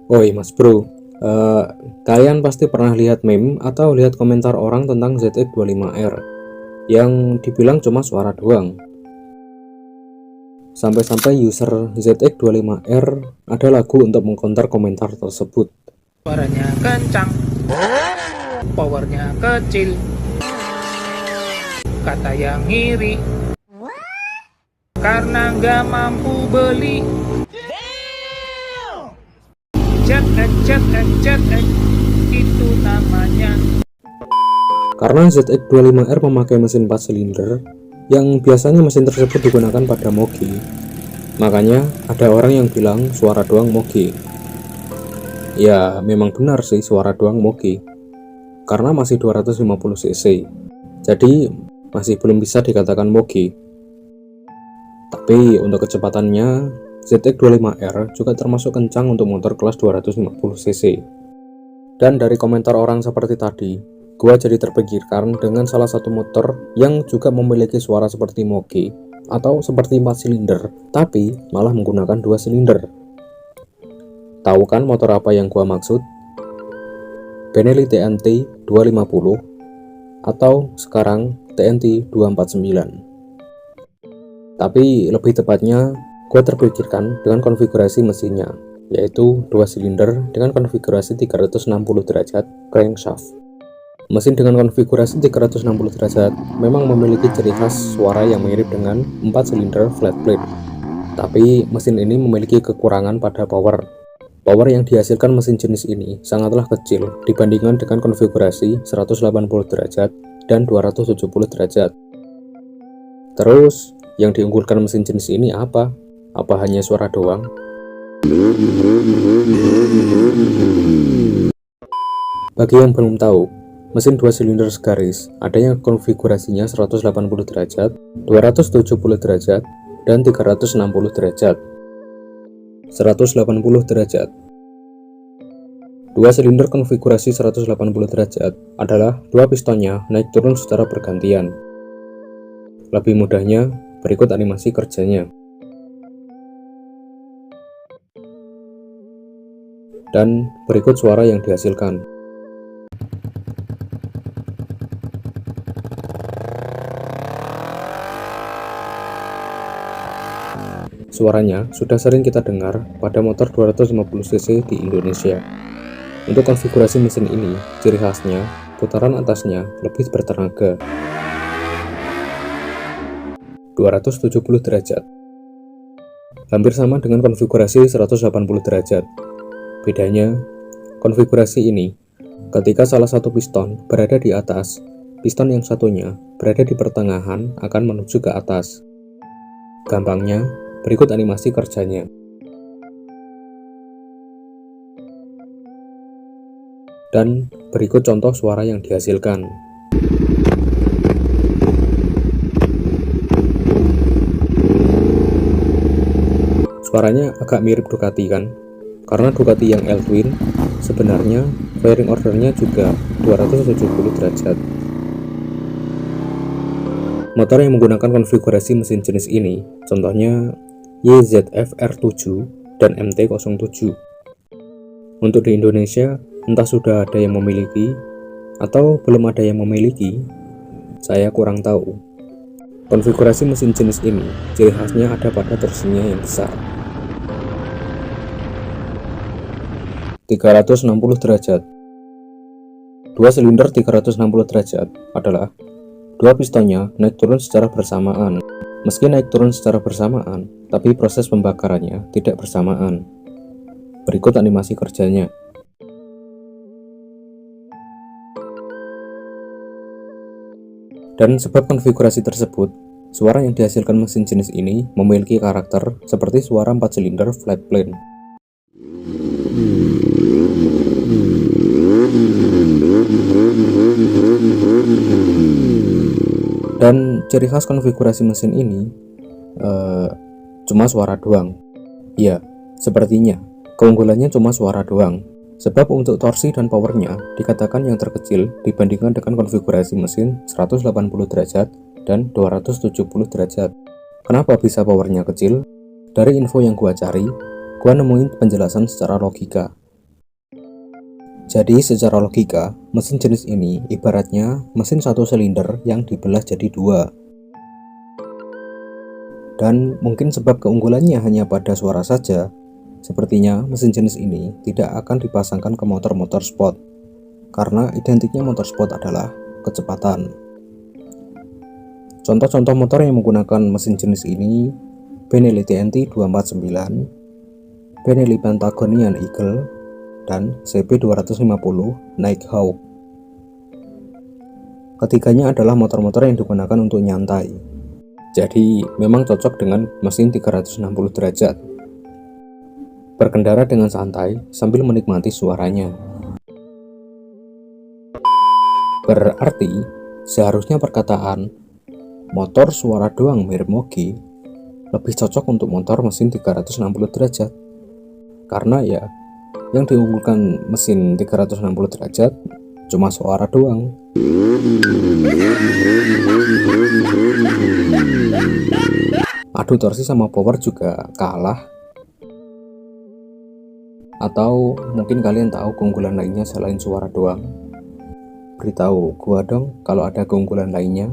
Woi Mas Bro, kalian pasti pernah lihat meme atau lihat komentar orang tentang ZX25R yang dibilang cuma suara doang. Sampai-sampai user ZX25R ada lagu untuk mengkonter komentar tersebut. Suaranya kencang, powernya kecil, kata yang ngiri, karena nggak mampu beli. ZX itu namanya. Karena ZX25R memakai mesin 4 silinder yang biasanya mesin tersebut digunakan pada moge, makanya ada orang yang bilang suara doang moge. Ya memang benar sih, suara doang moge, karena masih 250 cc, jadi masih belum bisa dikatakan moge. Tapi untuk kecepatannya ZX25R juga termasuk kencang untuk motor kelas 250 cc. Dan dari komentar orang seperti tadi, gua jadi terpikirkan dengan salah satu motor yang juga memiliki suara seperti moge atau seperti 4 silinder, tapi malah menggunakan 2 silinder. Tahu kan motor apa yang gua maksud? Benelli TNT 250 atau sekarang TNT 249. Tapi lebih tepatnya, gue terpikirkan dengan konfigurasi mesinnya, yaitu 2 silinder dengan konfigurasi 360 derajat crankshaft. Mesin dengan konfigurasi 360 derajat memang memiliki ciri khas suara yang mirip dengan 4 silinder flat plate. Tapi mesin ini memiliki kekurangan pada power. Power yang dihasilkan mesin jenis ini sangatlah kecil dibandingkan dengan konfigurasi 180 derajat dan 270 derajat. Terus, yang diunggulkan mesin jenis ini apa? Apa hanya suara doang? Bagi yang belum tahu, mesin 2 silinder segaris ada yang konfigurasinya 180 derajat, 270 derajat, dan 360 derajat. 180 derajat. 2 silinder konfigurasi 180 derajat adalah 2 pistonnya naik turun secara bergantian. Lebih mudahnya, berikut animasi kerjanya. Dan berikut suara yang dihasilkan. Suaranya sudah sering kita dengar pada motor 250 cc di Indonesia. Untuk konfigurasi mesin ini, ciri khasnya putaran atasnya lebih bertenaga. 270 derajat. Hampir sama dengan konfigurasi 180 derajat. Bedanya, konfigurasi ini, ketika salah satu piston berada di atas, piston yang satunya berada di pertengahan akan menuju ke atas. Gampangnya, berikut animasi kerjanya. Dan berikut contoh suara yang dihasilkan. Suaranya agak mirip Ducati kan? Karena Ducati yang L-Twin sebenarnya fairing ordernya juga 270 derajat. Motor yang menggunakan konfigurasi mesin jenis ini contohnya YZF R7 dan MT-07. Untuk di Indonesia entah sudah ada yang memiliki atau belum ada yang memiliki, saya kurang tahu. Konfigurasi mesin jenis ini ciri khasnya ada pada torsinya yang besar. 360 derajat. 2 silinder 360 derajat adalah 2 pistonnya naik turun secara bersamaan. Meski naik turun secara bersamaan, tapi proses pembakarannya tidak bersamaan. Berikut animasi kerjanya. Dan sebab konfigurasi tersebut, suara yang dihasilkan mesin jenis ini memiliki karakter seperti suara 4 silinder flat plane. Dan ciri khas konfigurasi mesin ini cuma suara doang. Ya, sepertinya keunggulannya cuma suara doang. Sebab untuk torsi dan powernya dikatakan yang terkecil dibandingkan dengan konfigurasi mesin 180 derajat dan 270 derajat. Kenapa bisa powernya kecil? Dari info yang gua cari gua nemuin penjelasan secara logika. Jadi secara logika, mesin jenis ini ibaratnya mesin satu silinder yang dibelah jadi dua. Dan mungkin sebab keunggulannya hanya pada suara saja, sepertinya mesin jenis ini tidak akan dipasangkan ke motor-motor sport, karena identiknya motor sport adalah kecepatan. Contoh-contoh motor yang menggunakan mesin jenis ini, Benelli TNT 249, Benelli Patagonian Eagle, dan CB250 Nighthawk. Ketiganya adalah motor-motor yang digunakan untuk nyantai. Jadi memang cocok dengan mesin 360 derajat. Berkendara dengan santai sambil menikmati suaranya. Berarti seharusnya perkataan motor suara doang mirip Mogi lebih cocok untuk motor mesin 360 derajat. Karena ya, yang diunggulkan mesin 360 derajat cuma suara doang. Adu torsi sama power juga kalah. Atau mungkin kalian tahu keunggulan lainnya selain suara doang? Beritahu gua dong kalau ada keunggulan lainnya.